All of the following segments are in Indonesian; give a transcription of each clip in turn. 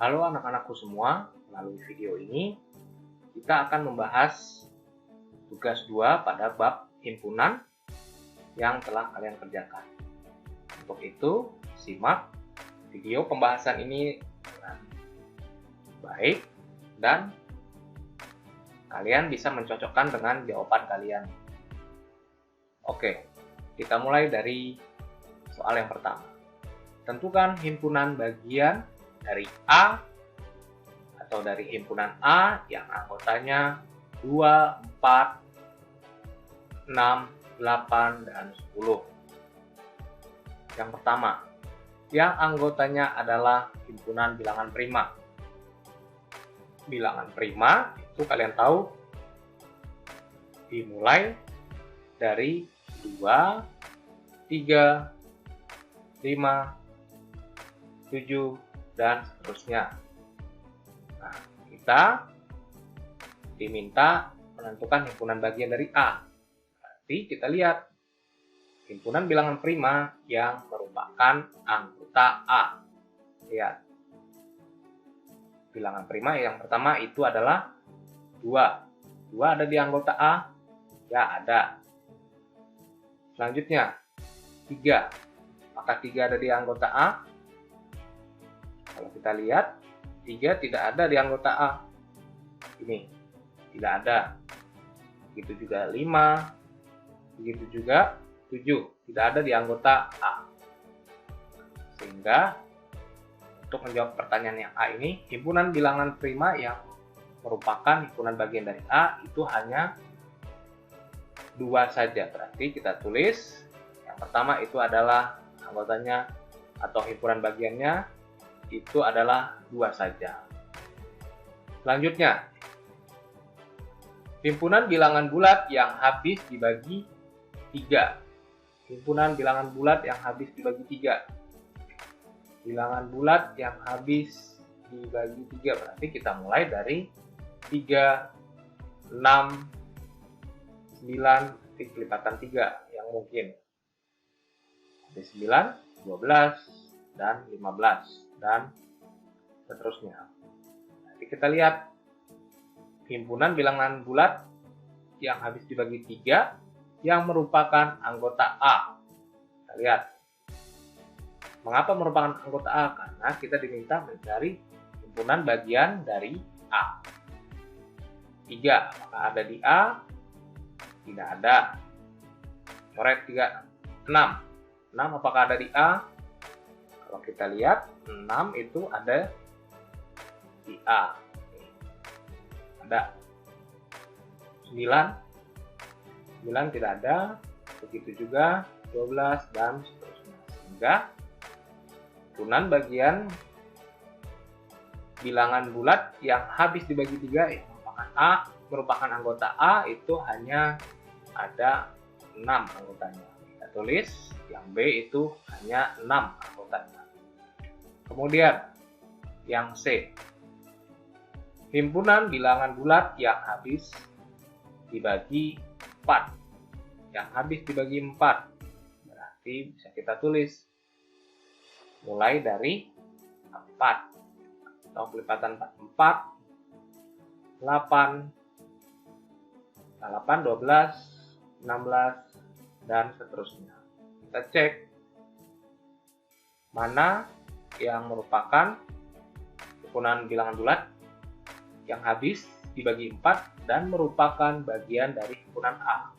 Halo anak-anakku semua, melalui video ini kita akan membahas tugas 2 pada bab himpunan yang telah kalian kerjakan. Untuk itu, simak video pembahasan ini dengan baik dan kalian bisa mencocokkan dengan jawaban kalian. Oke, kita mulai dari soal yang pertama. Tentukan himpunan bagian dari A atau dari himpunan A yang anggotanya 2, 4, 6, 8, dan 10. Yang pertama, yang anggotanya adalah himpunan bilangan prima. Bilangan prima itu kalian tahu dimulai dari 2, 3, 5, 7, dan seterusnya. Nah, kita diminta menentukan himpunan bagian dari A. Berarti kita lihat himpunan bilangan prima yang merupakan anggota A. Lihat. Bilangan prima yang pertama itu adalah 2. 2 ada di anggota A? Ya, ada. Selanjutnya, 3. Apakah 3 ada di anggota A? Kalau kita lihat, 3 tidak ada di anggota A. Ini, tidak ada. Begitu juga 5, begitu juga 7, tidak ada di anggota A. Sehingga, untuk menjawab pertanyaan yang A ini, himpunan bilangan prima yang merupakan himpunan bagian dari A itu hanya 2 saja. Berarti kita tulis, yang pertama itu adalah anggotanya atau himpunan bagiannya itu adalah 2 saja. Selanjutnya, himpunan bilangan bulat yang habis dibagi 3. Himpunan bilangan bulat yang habis dibagi 3. Bilangan bulat yang habis dibagi 3. Berarti kita mulai dari 3, 6, 9, kelipatan 3 yang mungkin. Ada 9, 12, dan 15. Dan seterusnya. Nanti kita lihat himpunan bilangan bulat yang habis dibagi 3 yang merupakan anggota A. Kita lihat. Mengapa merupakan anggota A? Karena kita diminta mencari himpunan bagian dari A. 3. Apakah ada di A? Tidak ada. Coret 3. 6. 6 apakah ada di A? Kalau kita lihat, 6 itu ada di A. Ada. 9. 9 tidak ada. Begitu juga 12 dan seterusnya. Sehingga himpunan bagian bilangan bulat yang habis dibagi 3 yang merupakan anggota A itu hanya ada 6 anggotanya. Kita tulis yang B itu hanya 6 anggotanya. Kemudian yang C, himpunan bilangan bulat yang habis dibagi 4. Yang habis dibagi 4 berarti bisa kita tulis mulai dari 4 atau kelipatan 4, 8, 12, 16, dan seterusnya. Kita cek mana yang merupakan himpunan bilangan bulat yang habis dibagi 4 dan merupakan bagian dari himpunan A.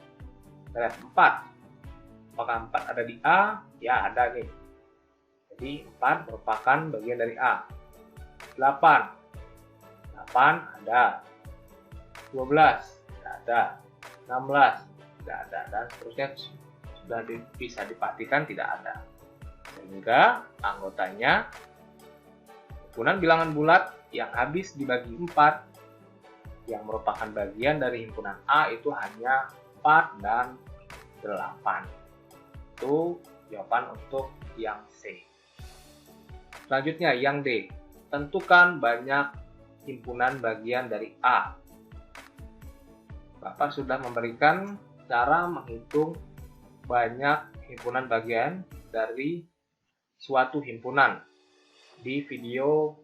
Kita lihat 4. Apakah 4 ada di A? Ya, ada nih. Jadi 4 merupakan bagian dari A. 8 ada. 12 tidak ada. 16 tidak ada, dan seterusnya sudah bisa dipastikan tidak ada. Sehingga anggotanya himpunan bilangan bulat yang habis dibagi 4 yang merupakan bagian dari himpunan A itu hanya 4 dan 8. Itu jawaban untuk yang C. Selanjutnya yang D. Tentukan banyak himpunan bagian dari A. Bapak sudah memberikan cara menghitung banyak himpunan bagian dari suatu himpunan di video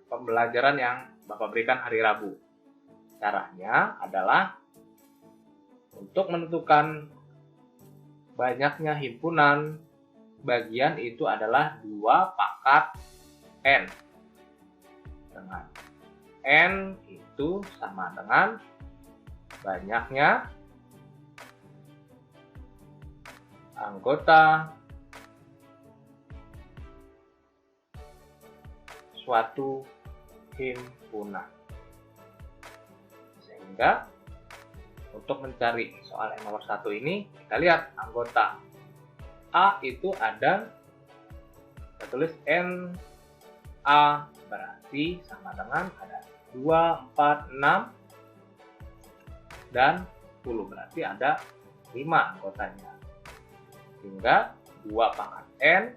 pembelajaran yang Bapak berikan hari Rabu. Caranya adalah untuk menentukan banyaknya himpunan bagian itu adalah 2 pangkat N. Dengan N itu sama dengan banyaknya anggota suatu himpunan. Sehingga untuk mencari soal yang nomor 1 ini, kita lihat anggota A itu ada, kita tulis N A, berarti sama dengan ada 2, 4, 6, dan 10, berarti ada 5 anggotanya. Sehingga 2 pangkat N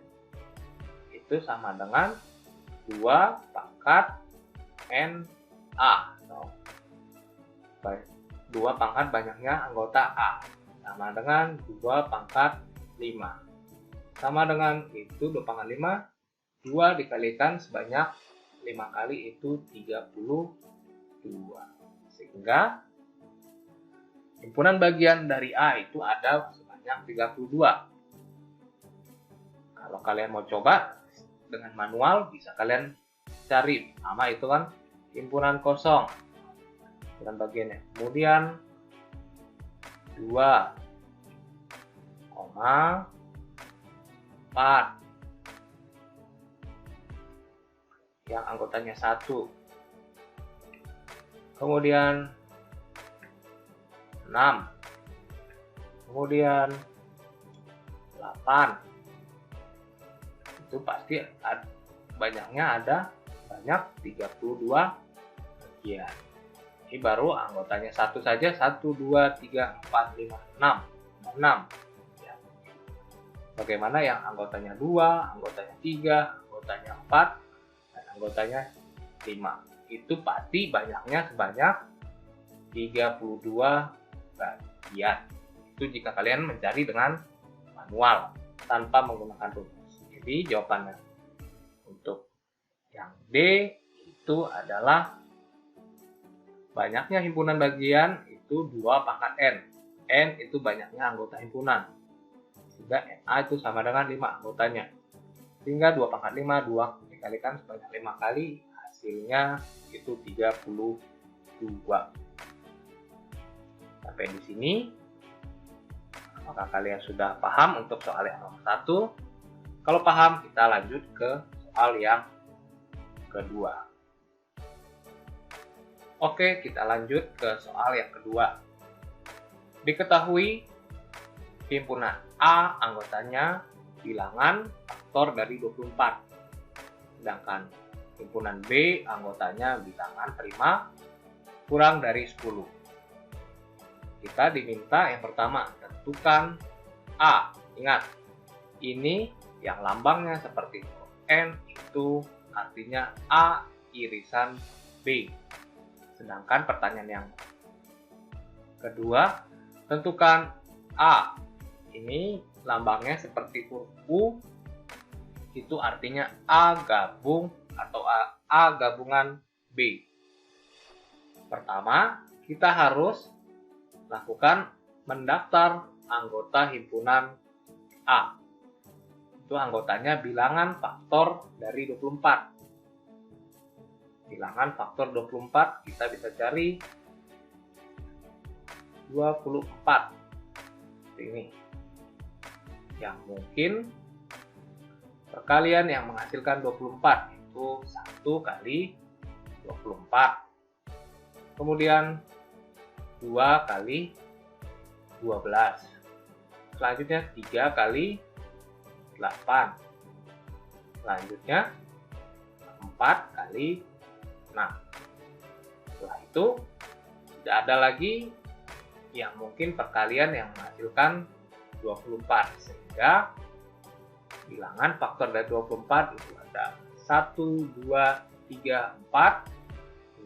itu sama dengan 2 pangkat N A, atau 2 pangkat banyaknya anggota A, sama dengan 2 pangkat 5. Sama dengan itu 2 pangkat 5, 2 dikalikan sebanyak 5 kali itu 32. Sehingga himpunan bagian dari A itu ada sebanyak 32. Kalau kalian mau coba dengan manual, bisa kalian cari. Pertama itu kan himpunan kosong, himpunan bagiannya. Kemudian 2,4 yang anggotanya 1. Kemudian 6. Kemudian 8. Itu pasti banyaknya ada banyak 32 bagian. Ini baru anggotanya 1 saja, 1, 2, 3, 4, 5, 6. 6. Ya. Bagaimana yang anggotanya 2, anggotanya 3, anggotanya 4, dan anggotanya 5. Itu pasti banyaknya sebanyak 32 bagian. Itu jika kalian mencari dengan manual tanpa menggunakan rumus. Jadi jawabannya untuk yang D itu adalah banyaknya himpunan bagian itu 2 pangkat N. N itu banyaknya anggota himpunan. Sehingga NA itu sama dengan 5 anggotanya. Sehingga 2 pangkat 5, 2 dikalikan sebanyak 5 kali, hasilnya itu 32. Sampai di sini, apakah kalian sudah paham untuk soal yang nomor 1? Kalau paham, kita lanjut ke soal yang kedua. Oke, kita lanjut ke soal yang kedua. Diketahui himpunan A anggotanya bilangan faktor dari 24. Sedangkan himpunan B anggotanya bilangan prima kurang dari 10. Kita diminta yang pertama, tentukan A. Ingat, ini yang lambangnya seperti N itu artinya A irisan B. Sedangkan pertanyaan yang kedua, tentukan A. Ini lambangnya seperti huruf U, itu artinya A gabung atau A gabungan B. Pertama, kita harus lakukan mendaftar anggota himpunan A. Itu anggotanya bilangan faktor dari 24. Bilangan faktor 24 kita bisa cari 24. Ini yang mungkin perkalian yang menghasilkan 24 itu 1 kali 24. Kemudian 2 kali 12. Selanjutnya 3 kali 8. Selanjutnya 4 kali 6. Setelah itu tidak ada lagi yang mungkin perkalian yang menghasilkan 24, sehingga bilangan faktor dari 24 itu ada 1, 2, 3, 4,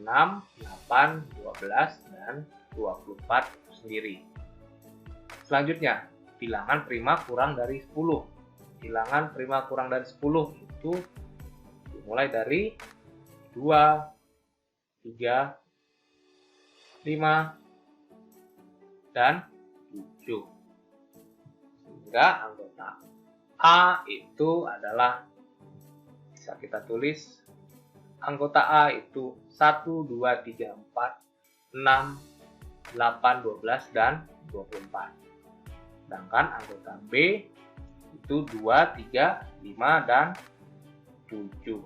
6, 8, 12, dan 24 itu sendiri. Selanjutnya, bilangan prima kurang dari 10. Bilangan prima kurang dari 10 itu dimulai dari 2, 3, 5, dan 7. Sehingga anggota A itu adalah, bisa kita tulis, anggota A itu 1, 2, 3, 4, 6, 8, 12, dan 24. Sedangkan anggota B itu 2, 3, 5, dan 7.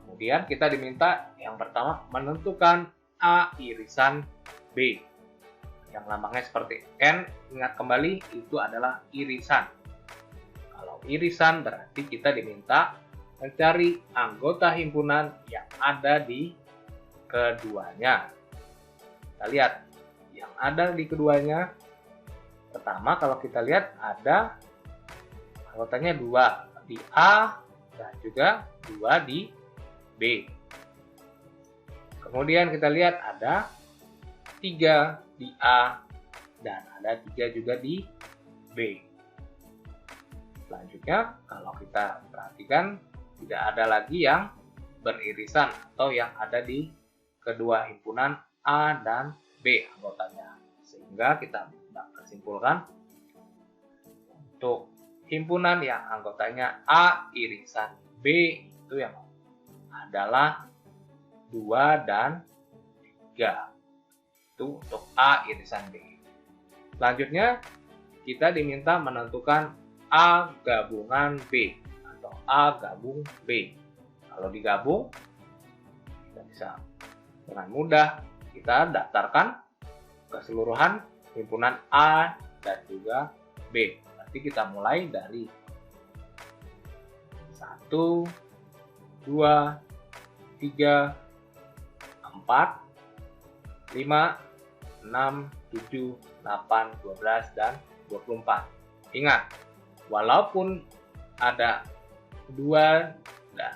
Kemudian kita diminta yang pertama menentukan A irisan B. Yang lambangnya seperti N, ingat kembali itu adalah irisan. Kalau irisan berarti kita diminta mencari anggota himpunan yang ada di keduanya. Kita lihat yang ada di keduanya. Pertama kalau kita lihat ada anggotanya 2 di A dan juga 2 di B. Kemudian kita lihat ada 3 di A dan ada 3 juga di B. Selanjutnya kalau kita perhatikan tidak ada lagi yang beririsan atau yang ada di kedua himpunan A dan B anggotanya. Sehingga kita dapat simpulkan untuk himpunan yang anggotanya A irisan B itu yang adalah 2 dan 3. Itu untuk A irisan B. Selanjutnya kita diminta menentukan A gabungan B atau A gabung B. Kalau digabung kita bisa dengan mudah kita daftarkan keseluruhan himpunan A dan juga B. Berarti kita mulai dari 1, 2, 3, 4, 5, 6, 7, 8, 12, dan 24. Ingat, walaupun ada 2 dan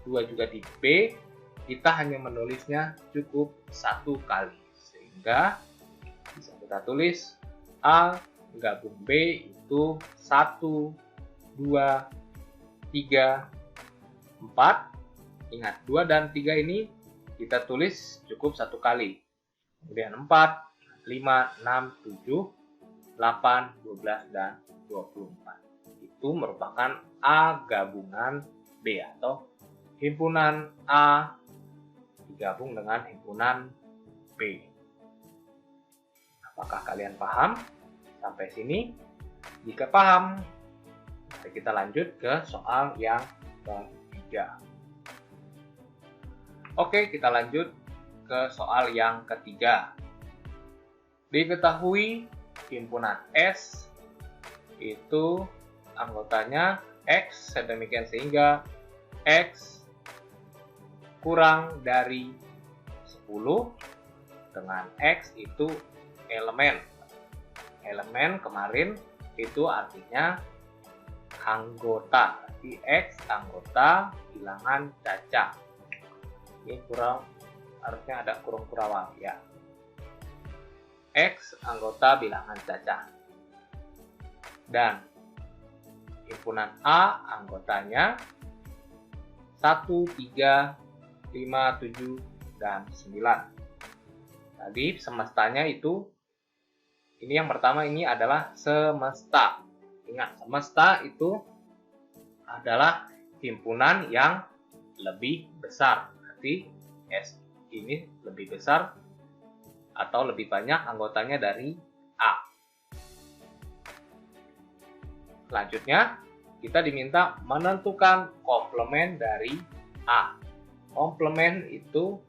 2 juga di B, kita hanya menulisnya cukup 1 kali. Sehingga bisa kita tulis A gabung B itu 1, 2, 3, 4. Ingat, 2 dan 3 ini kita tulis cukup 1 kali. Kemudian 4, 5, 6, 7, 8, 12, dan 24. Itu merupakan A gabungan B atau himpunan A digabung dengan himpunan B. Apakah kalian paham sampai sini? Jika paham, mari kita lanjut ke soal yang ketiga. Oke, kita lanjut ke soal yang ketiga. Diketahui himpunan S itu anggotanya X, sedemikian sehingga X kurang dari 10 dengan X itu elemen. Elemen kemarin itu artinya anggota. Jadi X anggota bilangan cacah. Ini kurang, harusnya ada kurung kurawal ya. X anggota bilangan cacah. Dan himpunan A anggotanya 1, 3, 5, 7, dan 9. Tadi semestanya itu, ini yang pertama ini adalah semesta. Ingat, semesta itu adalah himpunan yang lebih besar. Berarti S ini lebih besar atau lebih banyak anggotanya dari A. Selanjutnya, kita diminta menentukan komplement dari A. Komplement itu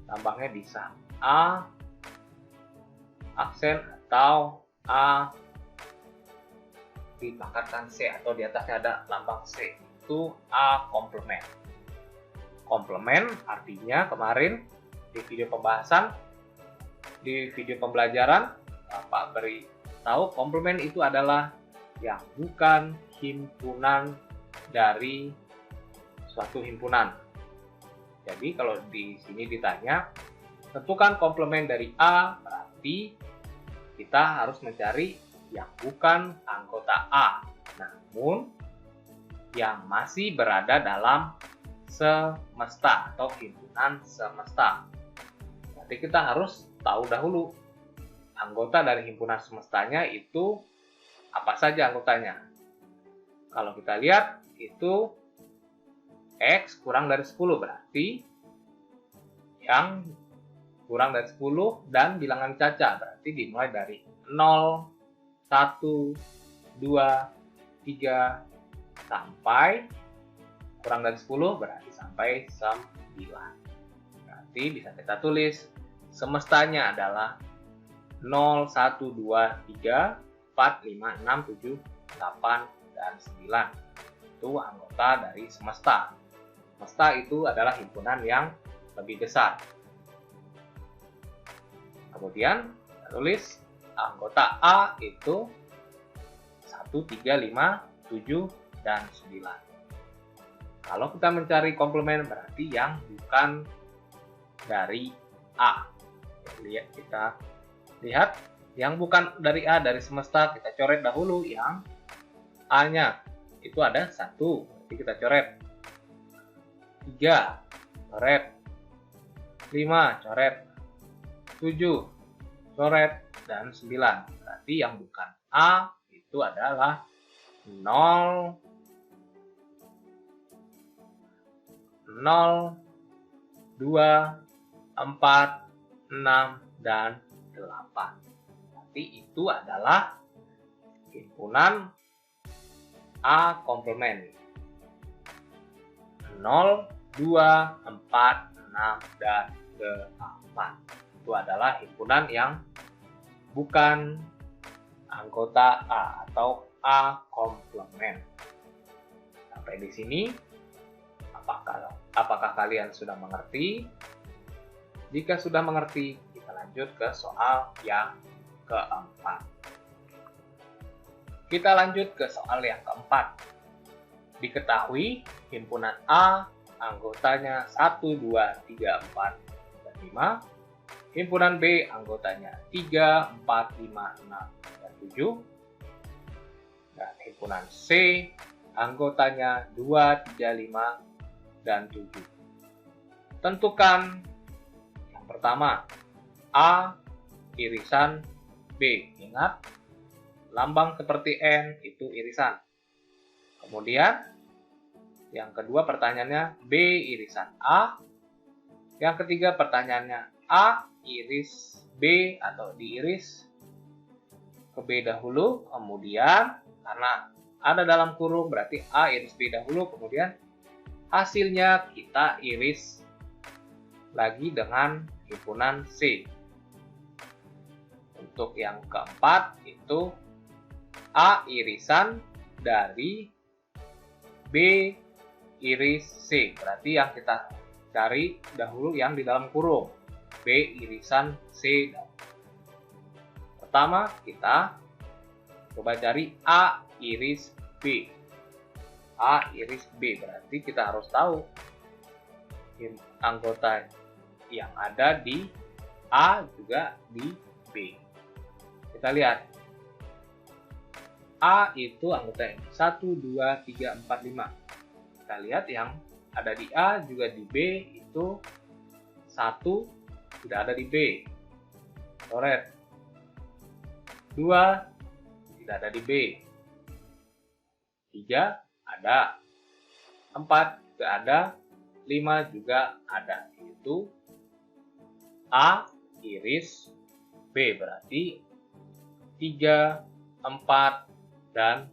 lambangnya bisa A aksen atau A dipangkatkan C atau di atasnya ada lambang C. Itu A komplement. Komplement artinya kemarin di video pembahasan, di video pembelajaran, Bapak beri tahu komplement itu adalah yang bukan himpunan dari suatu himpunan. Jadi kalau di sini ditanya, tentukan komplement dari A, berarti kita harus mencari yang bukan anggota A, namun yang masih berada dalam semesta atau himpunan semesta. Berarti kita harus tahu dahulu anggota dari himpunan semestanya itu apa saja anggotanya. Kalau kita lihat itu X kurang dari 10, berarti yang kurang dari 10 dan bilangan caca, berarti dimulai dari 0, 1, 2, 3, sampai kurang dari 10 berarti sampai 9. Berarti bisa kita tulis semestanya adalah 0, 1, 2, 3, 4, 5, 6, 7, 8, dan 9. Itu anggota dari semesta. Semesta itu adalah himpunan yang lebih besar. Kemudian kita tulis anggota A itu 1, 3, 5, 7, dan 9. Kalau kita mencari komplement berarti yang bukan dari A. Kita lihat yang bukan dari A, dari semesta, kita coret dahulu yang A-nya. Itu ada 1, berarti kita coret. 3, coret. 5, coret. 7, coret, dan 9. Berarti yang bukan A itu adalah 0, 0, 2, 4, 6, dan 8. Berarti itu adalah himpunan A komplement. 0, 2, 4, 6, dan 8. Itu adalah himpunan yang bukan anggota A atau A komplement. Sampai di sini, apakah kalian sudah mengerti? Jika sudah mengerti, kita lanjut ke soal yang keempat. Kita lanjut ke soal yang keempat. Diketahui himpunan A anggotanya 1, 2, 3, 4, dan 5. Himpunan B anggotanya 3, 4, 5, 6, dan 7. Dan himpunan C anggotanya 2, 3, 5, dan 7. Tentukan yang pertama A irisan B. Ingat, lambang seperti N itu irisan. Kemudian yang kedua pertanyaannya B irisan A. Yang ketiga pertanyaannya A iris B atau diiris ke B dahulu, kemudian karena ada dalam kurung berarti A iris B dahulu, kemudian hasilnya kita iris lagi dengan himpunan C. Untuk yang keempat itu A irisan dari B iris C. Berarti yang kita cari dahulu yang di dalam kurung. B irisan C. Pertama kita coba cari A iris B. A iris B. Berarti kita harus tahu anggota yang ada di A juga di B. Kita lihat. A itu anggota yang 1, 2, 3, 4, 5. Kita lihat yang ada di A juga di B itu 1 tidak ada di B. Coret. 2 tidak ada di B. 3 ada. 4 juga ada. 5 juga ada. Itu A iris B. Berarti 3, 4, dan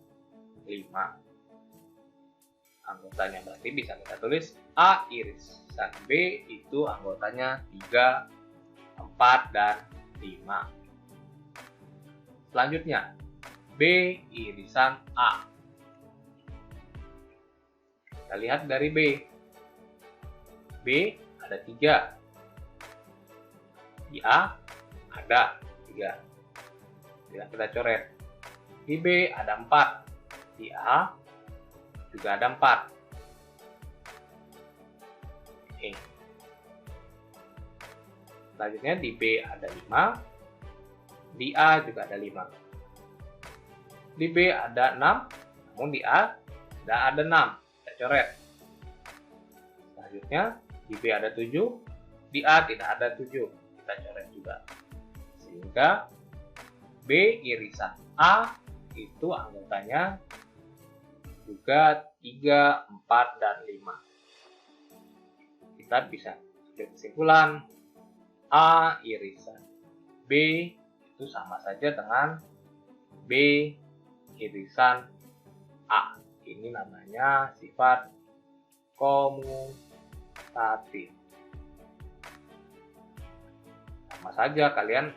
5. Anggotanya berarti bisa kita tulis A irisan B itu anggotanya 3, 4, dan 5. Selanjutnya B irisan A. Kita lihat dari B. B ada 3. Di A ada 3. Kita coret. Di B ada 4. Di A juga ada 4. Oke. Selanjutnya di B ada 5. Di A juga ada 5. Di B ada 6. Namun di A tidak ada 6. Kita coret. Selanjutnya, di B ada 7, di A tidak ada 7. Kita coret juga. Sehingga B irisan A itu anggotanya juga 3, 4, dan 5. Kita bisa ambil kesimpulan A irisan B itu sama saja dengan B irisan A. Ini namanya sifat komutatif. Sama saja kalian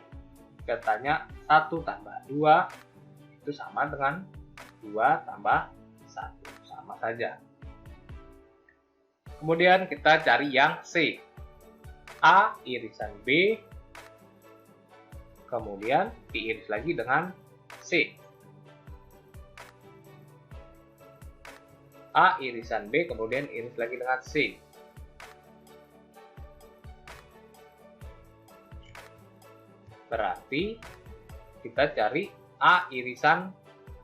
jika tanya 1 tambah 2 itu sama dengan 2 tambah 1. Sama saja. Kemudian kita cari yang C. A irisan B, kemudian diiris lagi dengan C. A irisan B, kemudian iris lagi dengan C. Berarti kita cari A irisan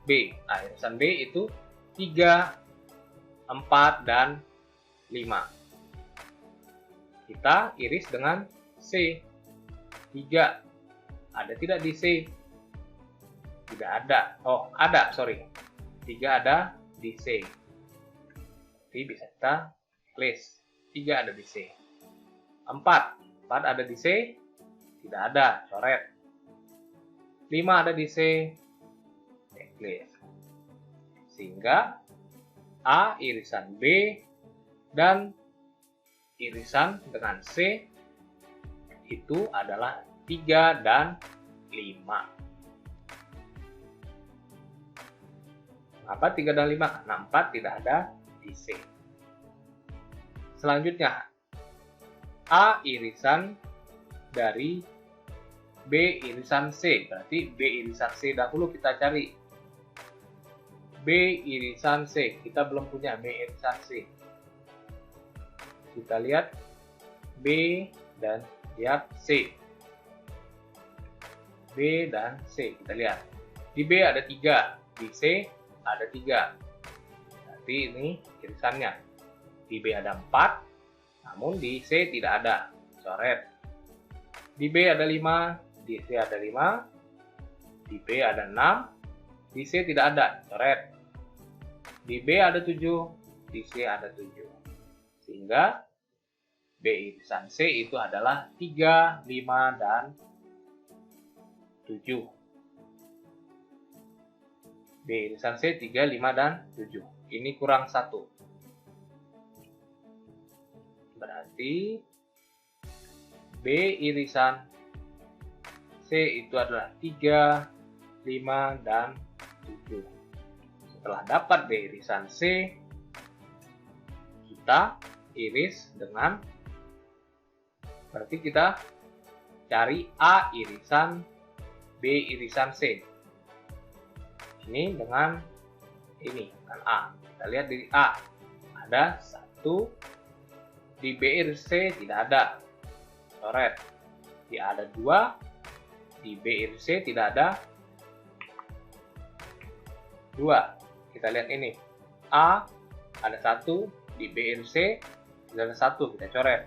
B. A irisan B itu 3, 4, dan 5. Kita iris dengan C. 3. Ada tidak di C? Tidak ada. Oh, ada, sorry. 3 ada di C. Jadi bisa kita list. 3 ada di C. 4 ada di C? Tidak ada, coret. 5 ada di C, checklist. Sehingga A irisan B dan irisan dengan C itu adalah 3 dan 5. Mengapa 3 dan 5? Karena 4 tidak ada di C. Selanjutnya, A irisan dari B irisan C. Berarti B irisan C dahulu kita cari. B irisan C. Kita belum punya B irisan C. Kita lihat B dan lihat C. B dan C. Kita lihat. Di B ada 3. Di C ada 3. Berarti ini irisannya. Di B ada 4. Namun di C tidak ada. Coret. Di B ada 5. Di C ada 5, di B ada 6, di C tidak ada, coret. Di B ada 7, di C ada 7. Sehingga B irisan C itu adalah 3, 5, dan 7. B irisan C 3, 5, dan 7. Ini kurang 1. Berarti B irisan C itu adalah 3, 5, dan 7. Setelah dapat B irisan C, kita iris dengan, berarti kita cari A irisan B irisan C. Ini dengan ini, dengan A. Kita lihat di A. Ada 1, di B iris C tidak ada. Coret. Di A ada 2. Di B iris C tidak ada 2. Kita lihat ini. A ada 1, di B iris C tidak ada 1, kita coret.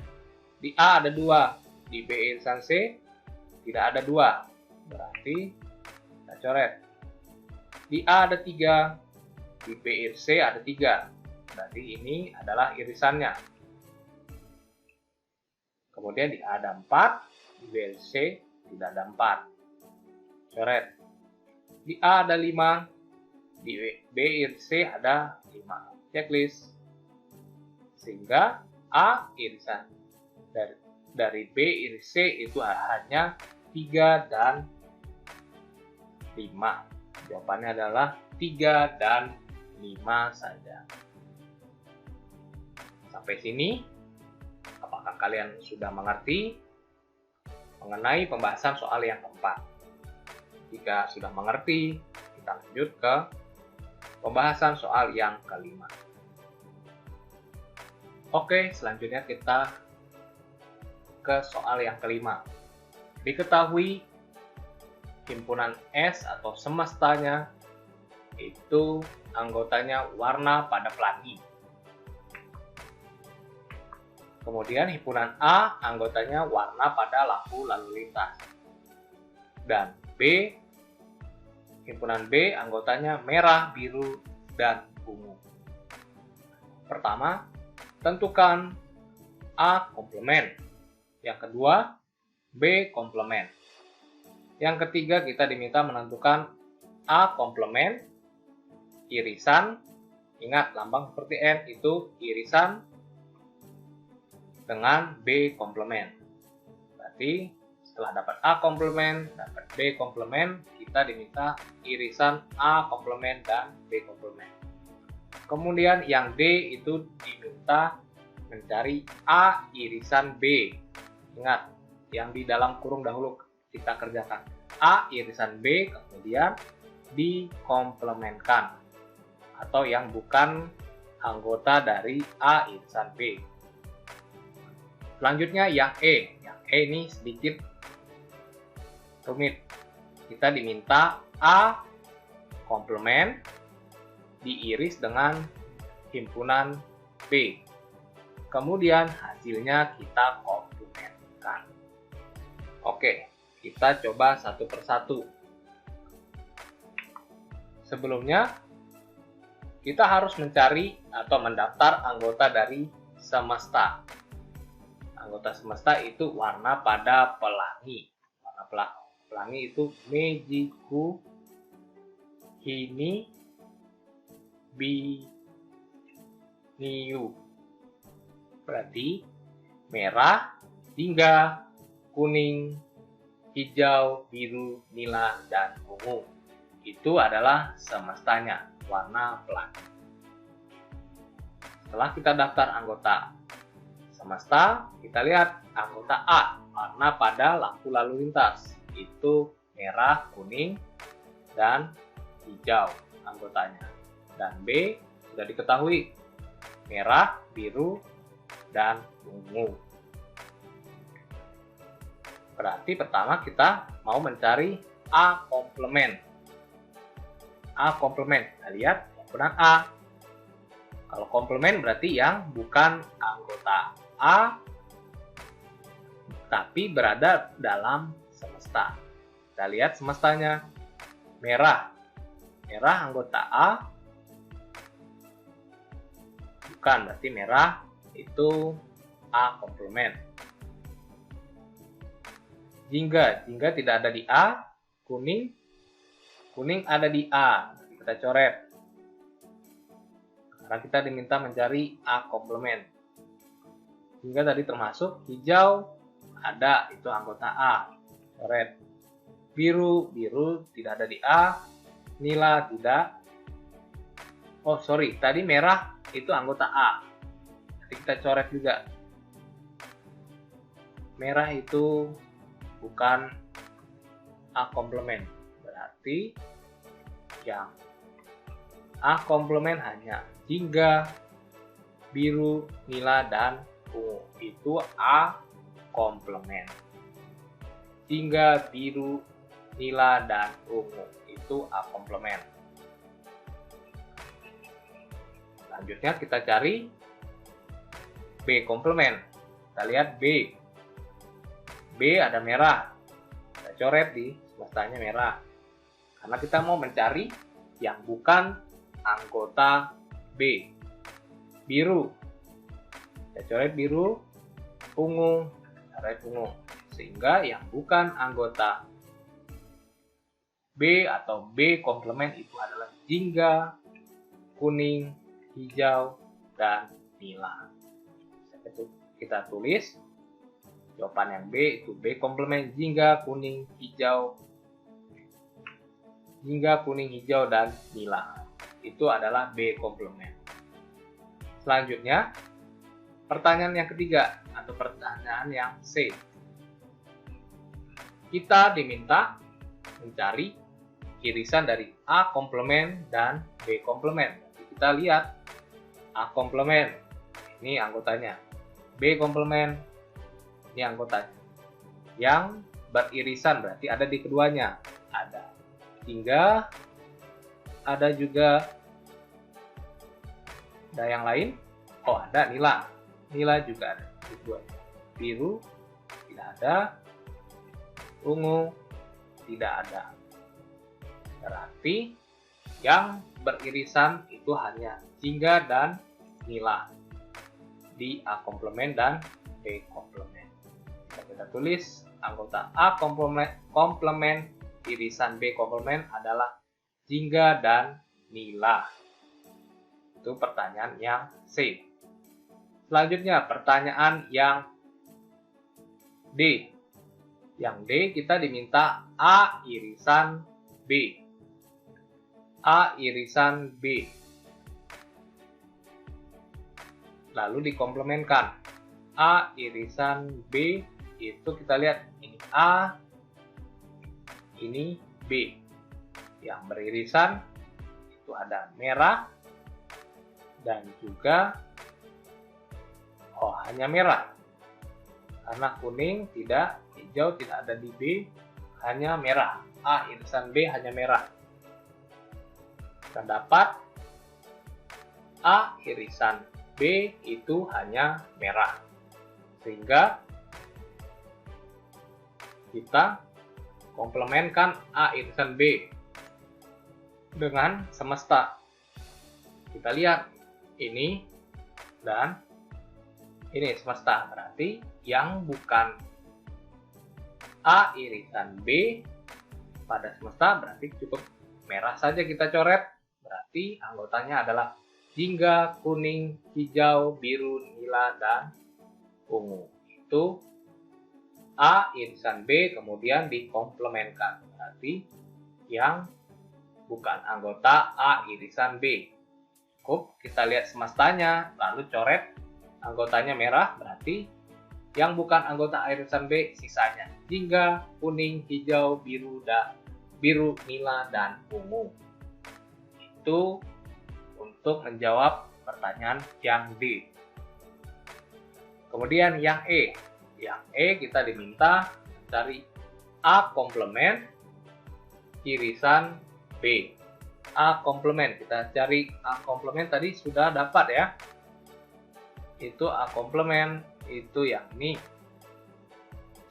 Di A ada 2, di B irisan C tidak ada 2. Berarti kita coret. Di A ada 3, di B iris C ada 3. Berarti ini adalah irisannya. Kemudian di A ada 4, di B iris C tidak ada 4. Coret. Di A ada 5, di B iris C ada 5. Checklist. Sehingga A irisan dari B iris C itu hanya 3 dan 5. Jawabannya adalah 3 dan 5 saja. Sampai sini, apakah kalian sudah mengerti mengenai pembahasan soal yang keempat? Jika sudah mengerti, kita lanjut ke pembahasan soal yang kelima. Oke, selanjutnya kita ke soal yang kelima. Diketahui himpunan S atau semestanya itu anggotanya warna pada pelat I. Kemudian himpunan A anggotanya warna pada lampu lalu lintas. Dan B, himpunan B anggotanya merah, biru, dan ungu. Pertama, tentukan A komplement. Yang kedua, B komplement. Yang ketiga, kita diminta menentukan A komplement, irisan. Ingat, lambang seperti N itu irisan dengan B komplement. Berarti setelah dapat A komplement, dapat B komplement, kita diminta irisan A komplement dan B komplement. Kemudian yang D itu diminta mencari A irisan B. Ingat, yang di dalam kurung dahulu kita kerjakan. A irisan B kemudian dikomplementkan. Atau yang bukan anggota dari A irisan B. Selanjutnya yang E. Yang E ini sedikit rumit. Kita diminta A komplement diiris dengan himpunan B. Kemudian hasilnya kita komplementkan. Oke, kita coba satu persatu. Sebelumnya, kita harus mencari atau mendaftar anggota dari semesta. Anggota semesta itu warna pada pelangi. Warna pelangi itu Mejiku, Hini, Biniu. Berarti merah, jingga, kuning, hijau, biru, nila, dan ungu. Itu adalah semestanya, warna pelangi. Setelah kita daftar anggota semesta, kita lihat anggota A, warna pada lampu lalu lintas. Itu merah, kuning, dan hijau anggotanya. Dan B sudah diketahui, merah, biru, dan ungu. Berarti pertama kita mau mencari A komplement. A komplement, kita lihat himpunan A. Kalau komplement berarti yang bukan anggota A, tapi berada dalam semesta. Kita lihat semestanya. Merah. Merah anggota A. Bukan, berarti merah itu A komplement. Jingga. Jingga tidak ada di A. Kuning. Kuning ada di A. Kita coret. Karena kita diminta mencari A komplement. Jingga tadi termasuk. Hijau ada, itu anggota A. Coret. Biru. Biru tidak ada di A. Nila tidak. Oh sorry, tadi merah itu anggota A. Jadi kita coret juga. Merah itu bukan A komplement. Berarti yang A komplement hanya jingga, biru, nila, dan ungu. Itu A komplement. Jingga, biru, nila, dan ungu. Itu A komplement. Selanjutnya kita cari B komplement. Kita lihat B. B ada merah. Kita coret di semestanya merah. Karena kita mau mencari yang bukan anggota B. Biru. Kita coret biru. Ungu. Coret ungu. Sehingga yang bukan anggota B atau B komplement itu adalah jingga, kuning, hijau, dan nila. Kita tulis jawaban yang B itu B komplement jingga, kuning, hijau, jingga, kuning, hijau, dan nila. Itu adalah B komplement. Selanjutnya, pertanyaan yang ketiga atau pertanyaan yang C. Kita diminta mencari irisan dari A komplement dan B komplement. Kita lihat A komplement, ini anggotanya. B komplement, ini anggotanya. Yang beririsan berarti ada di keduanya. Ada jingga, ada juga yang lain. Oh, ada nila. Nila juga ada. Biru tidak ada, ungu tidak ada. Berarti yang beririsan itu hanya jingga dan nila di A komplement dan B komplement. Kita tulis anggota A komplement irisan B komplement adalah jingga dan nila. Itu pertanyaan yang C. Selanjutnya pertanyaan yang D. Yang D kita diminta A irisan B. A irisan B. Lalu dikomplementkan. A irisan B itu kita lihat ini A, ini B. Yang beririsan itu ada merah dan juga hanya merah. Karena kuning tidak, hijau tidak ada di B, hanya merah. A irisan B hanya merah. Kita dapat A irisan B itu hanya merah. Sehingga kita komplementkan A irisan B dengan semesta. Kita lihat ini dan ini semesta. Berarti yang bukan A irisan B pada semesta berarti cukup merah saja kita coret. Berarti anggotanya adalah jingga, kuning, hijau, biru, nila, dan ungu. Itu A irisan B kemudian dikomplementkan. Berarti yang bukan anggota A irisan B. Cukup kita lihat semestanya, lalu coret anggotanya merah, berarti yang bukan anggota A irisan B sisanya jingga, kuning, hijau, biru, nila, dan ungu. Itu untuk menjawab pertanyaan yang D. Kemudian yang E. Yang E kita diminta dari A komplement irisan B. A komplement, kita cari A komplement tadi sudah dapat ya. Itu A komplement, itu yang ini.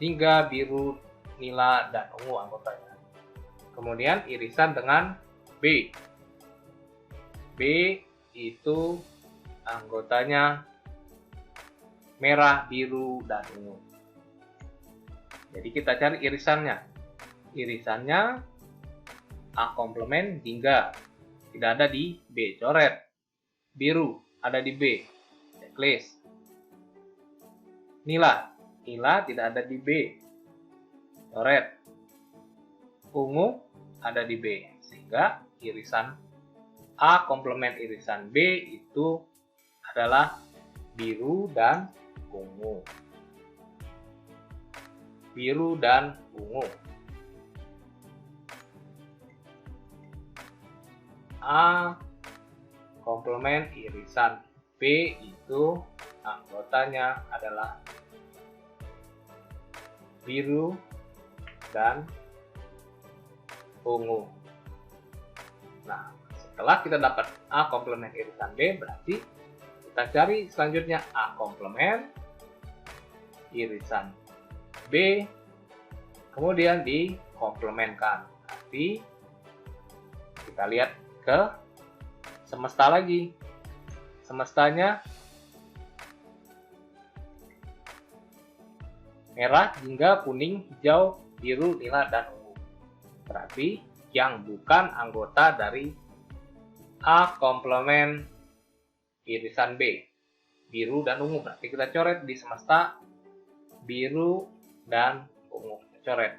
Jingga, biru, nila, dan ungu anggotanya. Kemudian irisan dengan B. B itu anggotanya merah, biru, dan ungu. Jadi kita cari irisannya. Irisannya A komplement jingga. Tidak ada di B, coret. Biru ada di B, checklist. Nila tidak ada di B, coret. Ungu ada di B, sehingga irisan A komplement irisan B itu adalah biru dan ungu. Biru dan ungu. A komplement irisan B itu anggotanya adalah biru dan ungu. Nah, setelah kita dapat A komplement irisan B, berarti kita cari selanjutnya A komplement irisan B, kemudian dikomplementkan. Berarti kita lihat ke semesta lagi. Semestanya merah, jingga, kuning, hijau, biru, nila, dan ungu. Berarti yang bukan anggota dari A komplement irisan B, biru dan ungu. Berarti kita coret di semesta biru dan ungu. Kita coret.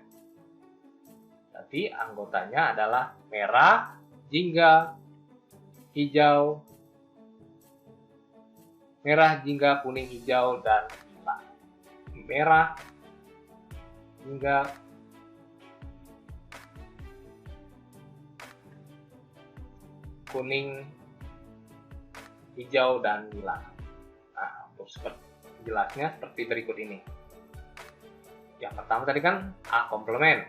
Berarti anggotanya adalah merah, jingga, hijau, merah, jingga, kuning, hijau, dan nila. Merah, jingga, kuning, hijau, dan nila. Nah, untuk jelasnya seperti berikut ini. Yang pertama tadi kan A komplement,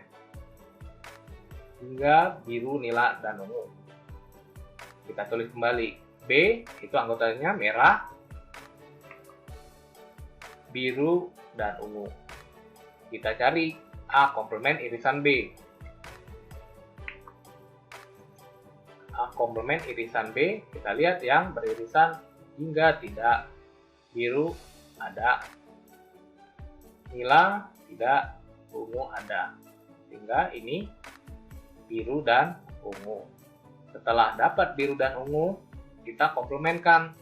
jingga, biru, nila, dan ungu. Kita tulis kembali. B itu anggotanya merah, biru, dan ungu. Kita cari A komplement irisan B. A komplement irisan B, kita lihat yang beririsan hingga tidak. Biru ada, nila tidak, ungu ada. Sehingga ini biru dan ungu. Setelah dapat biru dan ungu, kita komplementkan.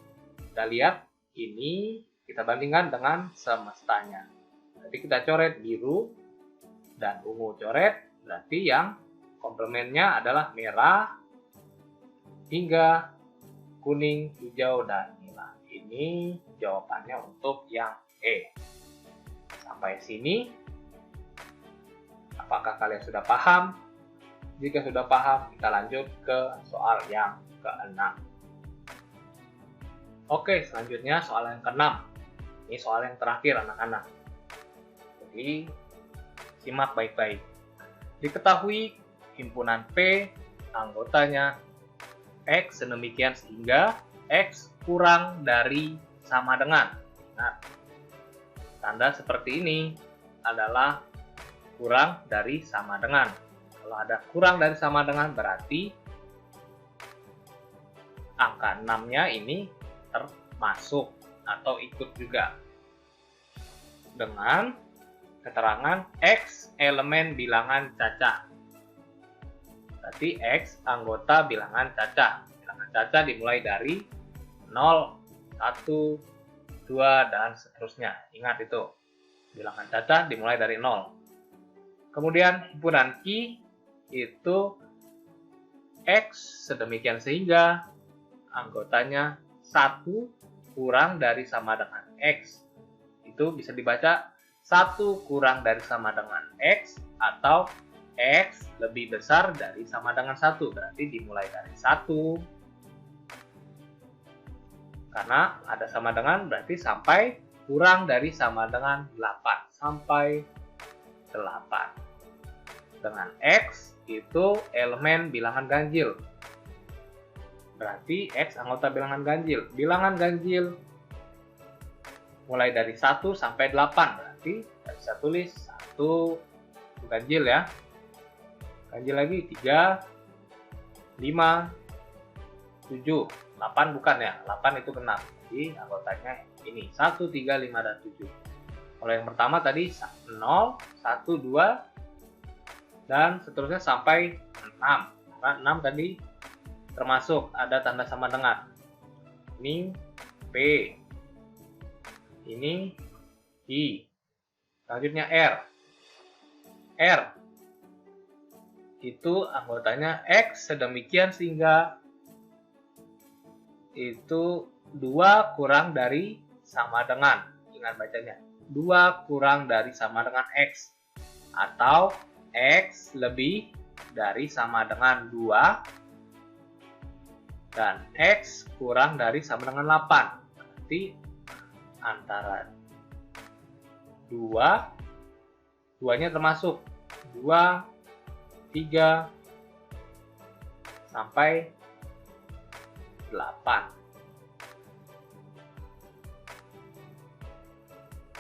Kita lihat ini kita bandingkan dengan semestanya. Jadi kita coret biru dan ungu coret, berarti yang komplementnya adalah merah hingga kuning, hijau, dan nila. Ini jawabannya untuk yang E. Sampai sini, apakah kalian sudah paham? Jika sudah paham, kita lanjut ke soal yang ke-6. Oke, selanjutnya soal yang ke-6. Ini soal yang terakhir, anak-anak. Jadi, simak baik-baik. Diketahui himpunan P, anggotanya X sedemikian sehingga X kurang dari sama dengan. Nah, tanda seperti ini adalah kurang dari sama dengan. Kalau ada kurang dari sama dengan, berarti angka 6-nya ini termasuk atau ikut juga dengan keterangan X elemen bilangan cacah. Berarti X anggota bilangan cacah. Bilangan cacah dimulai dari 0, 1, 2, dan seterusnya. Ingat itu. Bilangan cacah dimulai dari 0. Kemudian himpunan Q itu X sedemikian sehingga anggotanya 1 kurang dari sama dengan X. Itu bisa dibaca 1 kurang dari sama dengan X atau X lebih besar dari sama dengan 1. Berarti dimulai dari 1. Karena ada sama dengan berarti sampai kurang dari sama dengan 8. Sampai 8. Dengan X itu elemen bilangan ganjil. Berarti X anggota bilangan ganjil. Bilangan ganjil mulai dari 1 sampai 8. Berarti bisa tulis 1 ganjil ya. Ganjil lagi 3, 5, 7. 8 bukan ya. 8 itu genap. Jadi anggotanya ini 1, 3, 5, dan 7. Kalau yang pertama tadi 0, 1, 2, dan seterusnya sampai 6. Karena 6 tadi termasuk ada tanda sama dengan. Ini P. Ini I. Selanjutnya R. R itu anggotanya X sedemikian sehingga itu 2 kurang dari sama dengan. Ingat bacanya. 2 kurang dari sama dengan X. Atau X lebih dari sama dengan 2 dan X kurang dari sama dengan 8. Berarti antara 2, 2-nya termasuk 2, 3, sampai 8.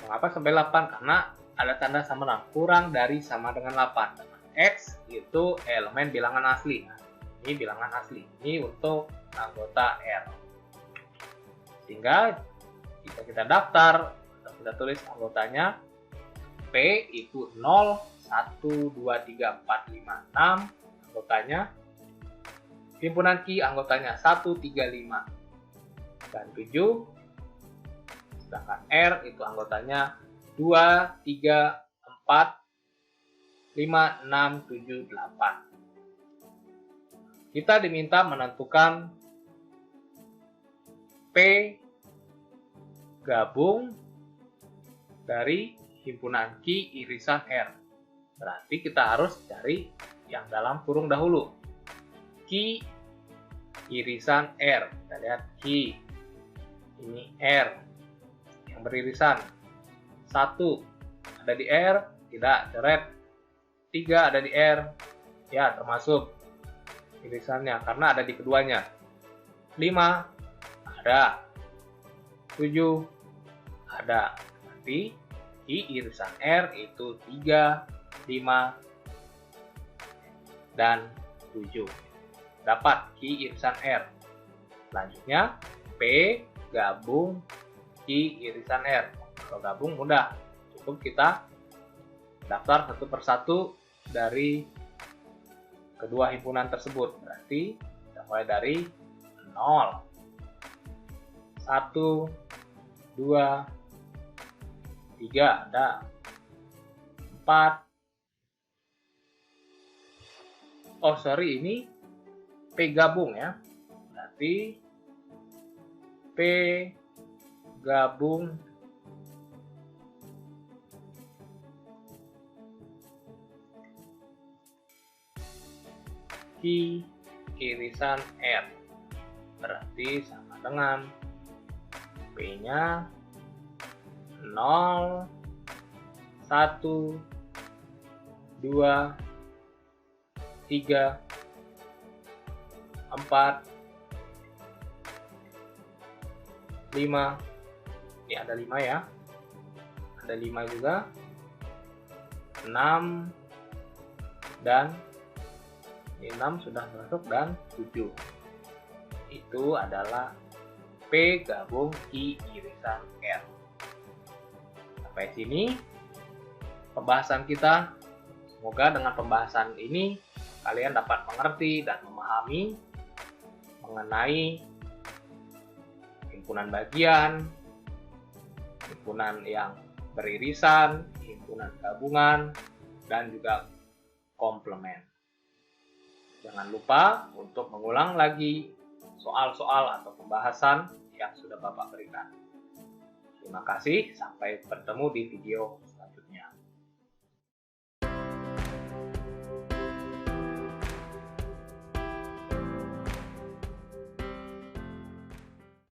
Mengapa sampai 8? Karena ada tanda sama dengan kurang dari sama dengan 8. Dengan X itu elemen bilangan asli. Nah, ini bilangan asli. Ini untuk anggota R. Sehingga jika kita daftar atau kita tulis anggotanya P itu 0, 1, 2, 3, 4, 5, 6 anggotanya. Himpunan Q anggotanya 1, 3, 5, dan 7. Sedangkan R itu anggotanya 2, 3, 4, 5, 6, 7, 8. Kita diminta menentukan P gabung dari himpunan Q irisan R. Berarti kita harus cari yang dalam kurung dahulu. Q irisan R. Kita lihat Q. Ini R yang beririsan. 1 ada di R, tidak, coret. 3 ada di R, ya termasuk irisannya karena ada di keduanya. 5 ada. 7 ada. Berarti Berarti Q irisan R itu 3, 5, dan 7. Dapat Q irisan R. Selanjutnya, P gabung Q irisan R. Kalau gabung mudah, cukup kita daftar satu persatu dari kedua himpunan tersebut. Berarti kita mulai dari 0, 1, 2, 3, ada 4. Oh sorry, ini P gabung ya. Berarti P gabung Q irisan R. Berarti sama dengan P-nya 0, 1, 2, 3, 4, 5. Ini ada 5 ya. Ada 5 juga. 6 dan ini 6 sudah masuk dan 7. Itu adalah P gabung Q irisan R. Sampai sini pembahasan kita. Semoga dengan pembahasan ini kalian dapat mengerti dan memahami mengenai himpunan bagian, himpunan yang beririsan, himpunan gabungan, dan juga komplement. Jangan lupa untuk mengulang lagi soal-soal atau pembahasan yang sudah Bapak berikan. Terima kasih, sampai bertemu di video